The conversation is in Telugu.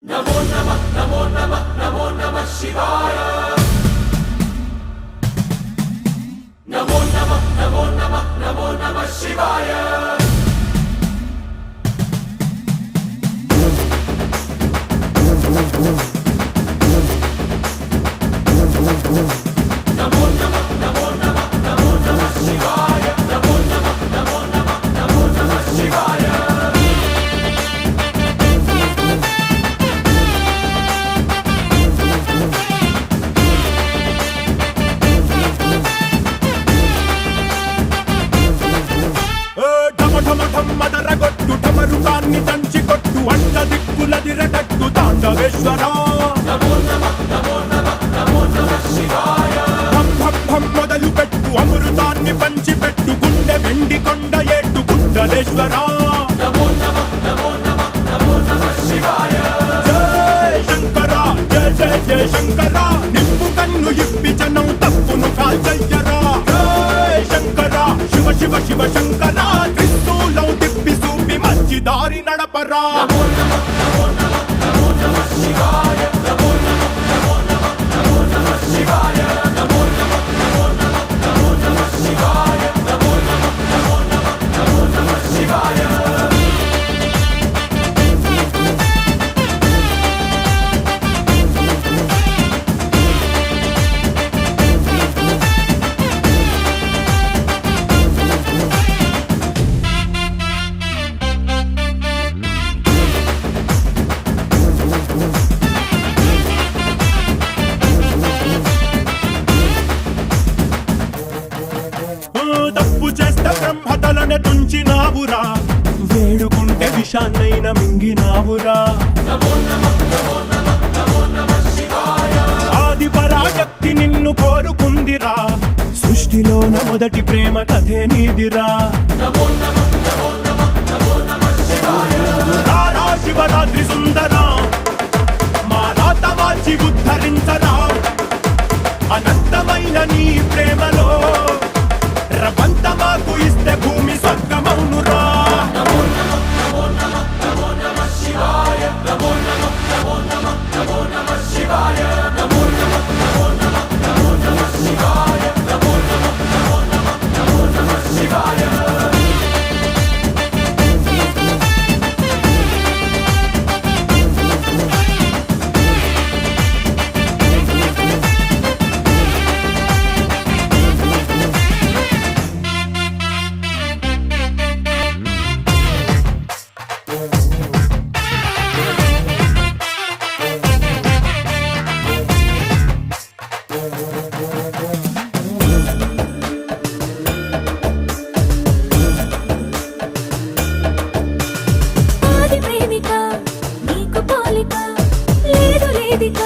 नमो नमः नमो नमः नमो नमः शिवाय। नमो नमः नमो नमः नमो नमः शिवाय। नमो नमः नमो नमः नमो नमः शिवाय। नमो नमः नमो नमः नमो नमः शिवाय। మదరగొట్టు ఠమరుకాన్ని దంచికొట్టు అంట దిక్కులదిరగట్టు తాండవేశ్వర नमो नमः नमो नमः नमो नमः शिवाय। భం భం భం మొదలు పెట్టు అమృతాన్ని పంచిపెట్టు గుండె వెండి కొండ ఏట్టు గుండలేశ్వర नमो नमः नमो नमः नमो नमः शिवाय। జయ శంకర జయ జయ జయ శంకర నిప్పు కన్ను ఇప్పి జనం తప్పును కాల్చయ్యరా జయ శంకర శివ శివ శివ శంకర త్రిశూలం తిప్పి చూపి మంచి దారి నడపరా नमो नमः नमो नमः नमो नमः शिवाय। नमो नमः नमो नमः नमो नमः शिवाय। नमो नमः नमो नमः नमो नमः शिवाय। नमो नमः नमो नमः नमो नमः शिवाय। తప్పు చేస్తే బ్రహ్మతలనే తుంచినావురా వేడుకుంటే విషాన్నైన మింగినావురా नमो नमः नमो नमः नमो नमः शिवाय। ఆది పరాశక్తి నిన్ను కోరుకుందిరా సృష్టిలోన మొదటి ప్రేమ కథే నీదిరా नमो नमः नमो नमः नमो नमः शिवाय। రారా శివరాత్రి సుందరా మా రాత మార్చి ఉద్ధరించరా అనంతమైన నీ ప్రేమలో రవంత మాకు ఇస్తే భూమి స్వర్గమౌనురా नमो नमः नमो नमः नमो नमः शिवाय। नमो नमः नमो नमः नमो नमः शिवाय। नमो नमः नमो नमः नमो नमः शिवाय। नमो नमः नमो नमः नमो नमः शिवाय। ఆది ప్రేమిక నీకు పోలిక లేదు లేదిక